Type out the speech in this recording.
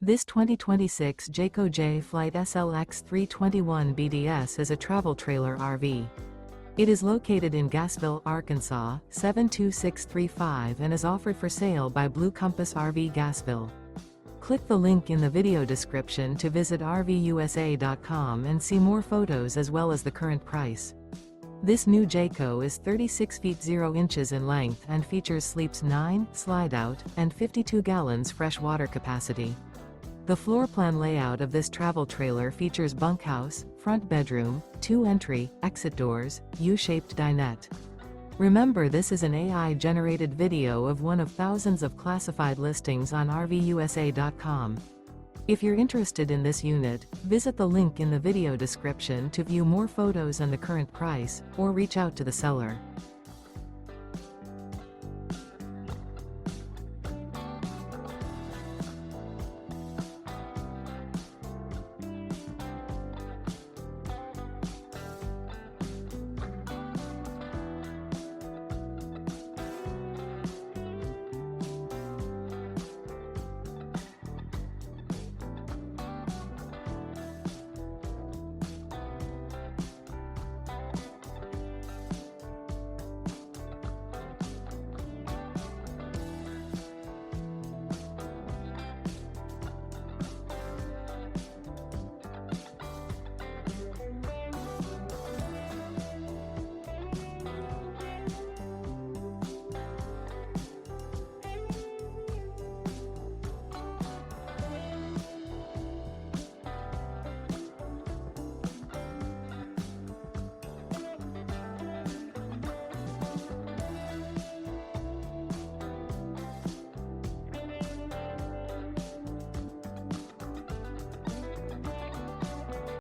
This 2026 Jayco Jay Flight SLX 321 BDS is a travel trailer RV. It is located in Gassville, Arkansas, 72635 and is offered for sale by Blue Compass RV Gassville. Click the link in the video description to visit RVUSA.com and see more photos as well as the current price. This new Jayco is 36 feet 0 inches in length and features sleeps 9, slide-out, and 52 gallons fresh water capacity. The floor plan layout of this travel trailer features bunkhouse, front bedroom, 2 entry, exit doors, U-shaped dinette. Remember, this is an AI-generated video of one of thousands of classified listings on RVUSA.com. If you're interested in this unit, visit the link in the video description to view more photos and the current price, or reach out to the seller.